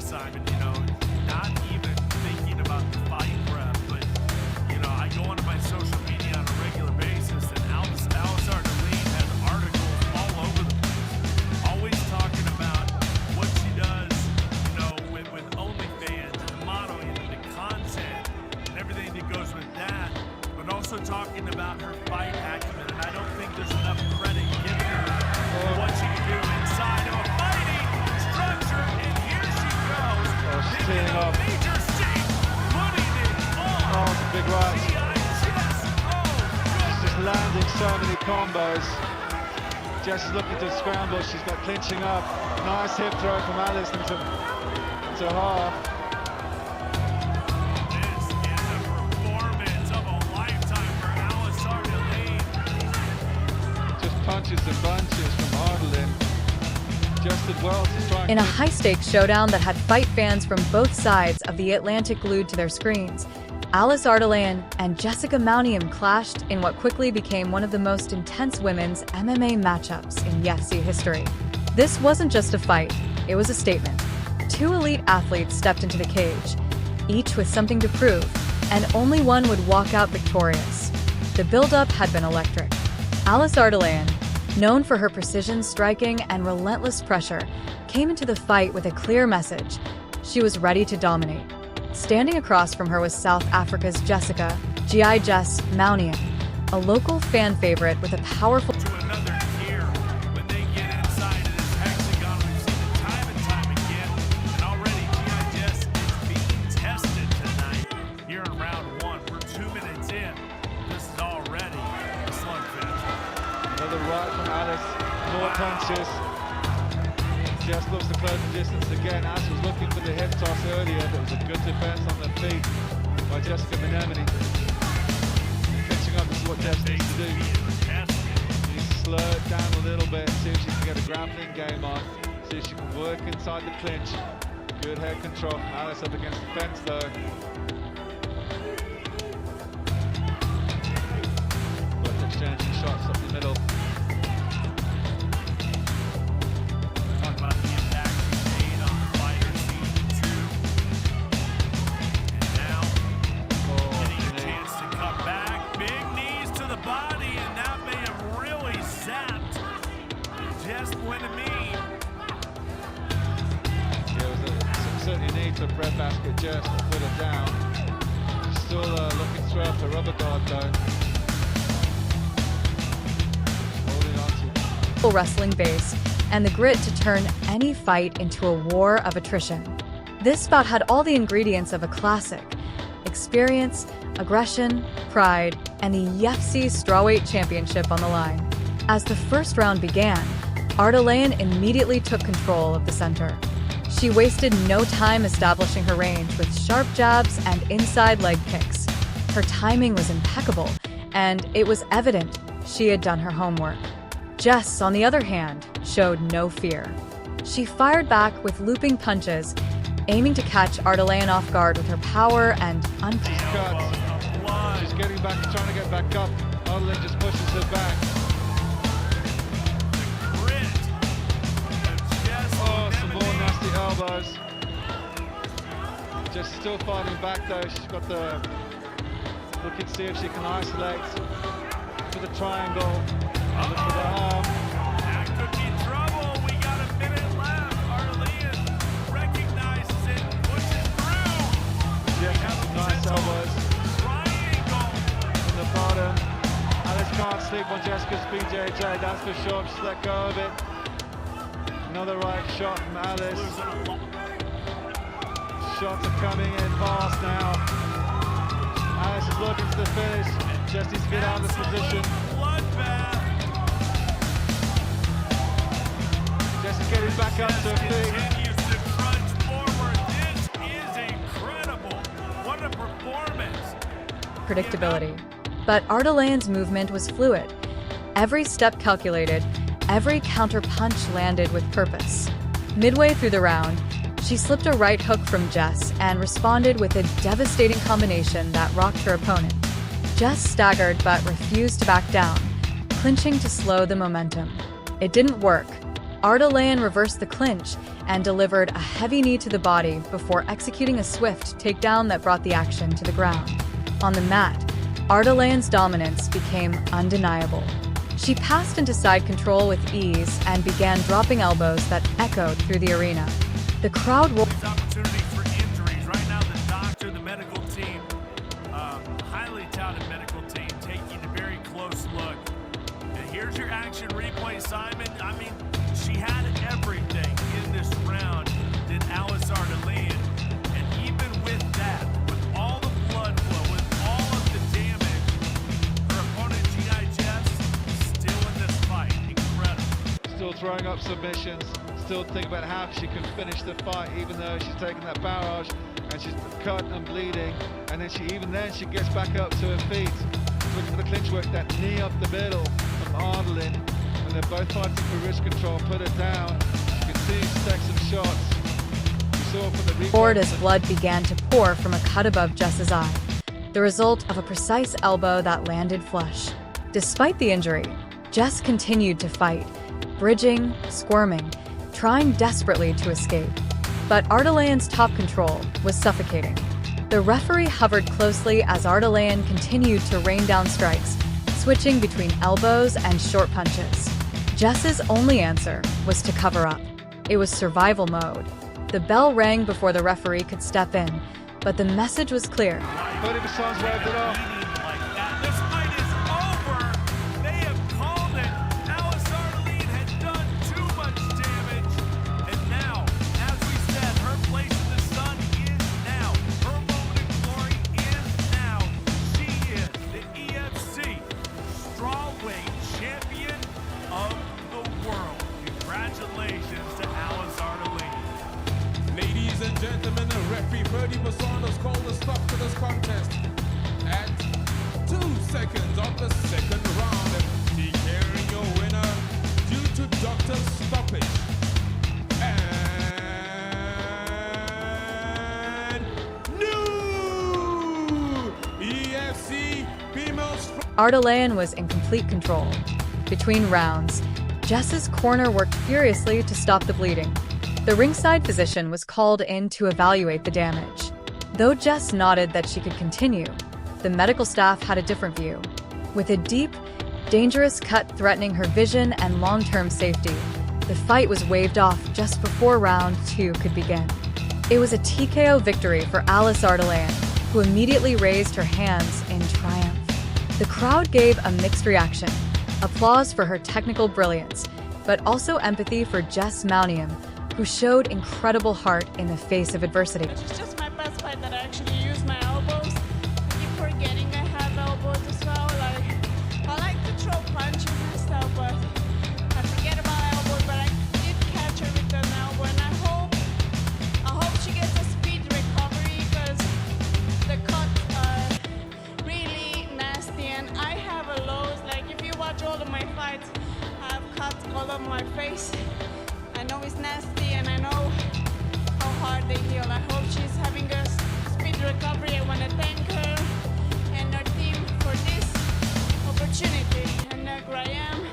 Simon, not even thinking about the fight prep, but, I go onto my social media on a regular basis, and Alice Ardelean has articles all over the place, always talking about what she does, with OnlyFans and the modeling and the content and everything that goes with that, but also talking about her fight acumen, and I don't think there's enough credit given her for what she can do inside of a fighting structure, and here she goes, teeing up. Major stake, putting it on. Oh, it's a big right. Jess, She's just landing so many combos. Jess is looking to scramble. She's got clinching up. Nice hip throw from Alice into half. This is a performance of a lifetime for Alice Ardelean. Just punches and bunches from Ardelean. Just did well to try. In a high-stakes showdown that had fight fans from both sides of the Atlantic glued to their screens, Alice Ardelean and Jess Mouneimne clashed in what quickly became one of the most intense women's MMA matchups in UFC history. This wasn't just a fight, it was a statement. Two elite athletes stepped into the cage, each with something to prove, and only one would walk out victorious. The build-up had been electric. Alice Ardelean, known for her precision striking and relentless pressure, came into the fight with a clear message. She was ready to dominate. Standing across from her was South Africa's Jess Mouneimne, a local fan favorite with a powerful To another tier when they get inside of this hexagon. We've seen it time and time again, and already Jess is being tested tonight here in round one. We're 2 minutes in. This is already a slugfest. Another right from Alice. More punches. Jess looks to close the distance again. Alice was looking for the hip toss earlier, but it was a good defense on the feet by Jess Mouneimne. Catching up is what Jess needs to do. You slow it down a little bit, see if she can get a grappling game on, see if she can work inside the clinch. Good head control. Alice up against the fence though. Both exchanging shots up the middle. Talk about the impact she made on the fighter season 2. And now, getting a chance to come back. Big knees to the body, and that may have really zapped Jess Mouneimne. There was certainly a need for breadbasket Jess to put her down. She's still looking to throw up her rubber guard though. Holding on to wrestling base and the grit to turn any fight into a war of attrition. This bout had all the ingredients of a classic: experience, aggression, pride, and the UFC strawweight championship on the line. As the first round began, Ardelean immediately took control of the center. She wasted no time establishing her range with sharp jabs and inside leg kicks. Her timing was impeccable, and it was evident she had done her homework. Jess, on the other hand, showed no fear. She fired back with looping punches, aiming to catch Ardelean off guard with her power and cuts. She's getting back, trying to get back up. Ardelean just pushes her back. Oh, some more nasty elbows. Just still fighting back though. She's got the looking to see if she can isolate for the triangle. Look for the arm. That could be trouble. We got a minute left. Ardelean recognizes it, pushes through. Jess has some nice elbows Triangle. from the bottom. Alice can't sleep on Jessica's BJJ, that's for sure. Just let go of it. Another right shot from Alice. Shots are coming in fast now. Alice is looking to the finish. Jess needs to get out of this position. Bloodbath. Jess is getting back up to her feet. Continues to crunch forward. This is incredible. What a performance. predictability. But Ardelean's movement was fluid. Every step calculated, every counter punch landed with purpose. Midway through the round, she slipped a right hook from Jess and responded with a devastating combination that rocked her opponent. Jess staggered but refused to back down, clinching to slow the momentum. It didn't work. Ardelean reversed the clinch and delivered a heavy knee to the body before executing a swift takedown that brought the action to the ground. On the mat, Ardelean's dominance became undeniable. She passed into side control with ease and began dropping elbows that echoed through the arena. The crowd roared. Opportunity for injuries. Right now, the doctor, the medical team, highly touted medical team, taking a very close look. And here's your action replay, Simon. I mean, she had everything in this round, did Alice Ardelean. And even with that, with all the blood flow, with all of the damage, her opponent, G.I. Jess, still in this fight. Incredible. Still throwing up submissions, still thinking about how she can finish the fight, even though she's taking that barrage and she's cut and bleeding. And then she gets back up to her feet, looking for the clinch work, that knee up the middle from Ardelean. And they're both fighting for wrist control, put her down. You can see she takes some shots. We saw from the replay. Roared as blood began to pour from a cut above Jess's eye, the result of a precise elbow that landed flush. Despite the injury, Jess continued to fight, bridging, squirming, trying desperately to escape. But Ardelean's top control was suffocating. The referee hovered closely as Ardelean continued to rain down strikes, switching between elbows and short punches. Jess's only answer was to cover up. It was survival mode. The bell rang before the referee could step in, but the message was clear. But if Hassan's waved it off. Like that. This fight is over. They have called it. Alice Ardelean had done too much damage. And now, as we said, her place in the sun is now. Her moment of glory is now. She is the EFC strawweight champion of the world. Congratulations to Alice Ardelean. Ladies and gentlemen, the referee Bertie Masano's called a stop to this contest at 2 seconds of the second round, declaring your winner due to doctor stoppage. And new EFC females. Ardelean was in complete control. Between rounds, Jess's corner worked furiously to stop the bleeding. The ringside physician was called in to evaluate the damage. Though Jess nodded that she could continue, the medical staff had a different view. With a deep, dangerous cut threatening her vision and long-term safety, the fight was waved off just before round 2 could begin. It was a TKO victory for Alice Ardelean, who immediately raised her hands in triumph. The crowd gave a mixed reaction, applause for her technical brilliance, but also empathy for Jess Mouneimne, who showed incredible heart in the face of adversity. It's just my best fight that I actually use my elbows. I keep forgetting I have elbows as well. I like to throw punches and stuff, but I forget about elbows. But I did catch her with an elbow, and I hope she gets a speed recovery because the cuts are really nasty, and I have a lows. Like if you watch all of my fights, I have cuts all over my face. I know it's nasty and I know how hard they heal. I hope she's having a speed recovery. I want to thank her and her team for this opportunity. And here I am,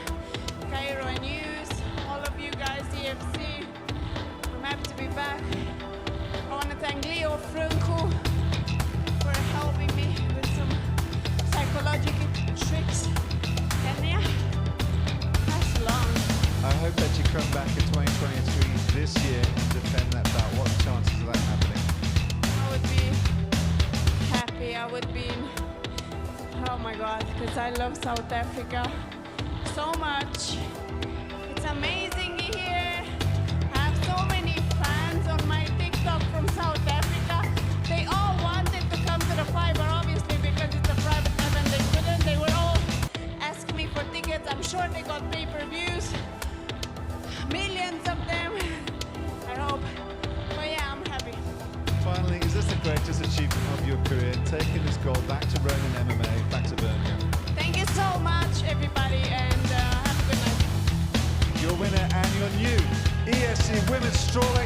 Cairo and News, all of you guys, EFC. I'm happy to be back. I want to thank Leo Franco for helping me with some psychological tricks. And yeah, that's long. I hope that you come back in 2023 this year and defend that bout. What are the chances of that happening? I would be happy. I would be, oh my God, because I love South Africa so much. It's amazing here. I have so many fans on my TikTok from South Africa. They all wanted to come to the fight, but obviously because it's a private event, they couldn't. They were all asking me for tickets. I'm sure they got pay-per-views. Millions of them. I hope. But yeah, I'm happy. Finally, is this the greatest achievement of your career, taking this gold back to Ronin MMA, back to Birmingham? Thank you so much, everybody, and have a good night. Your winner and your new EFC Women's Strawweight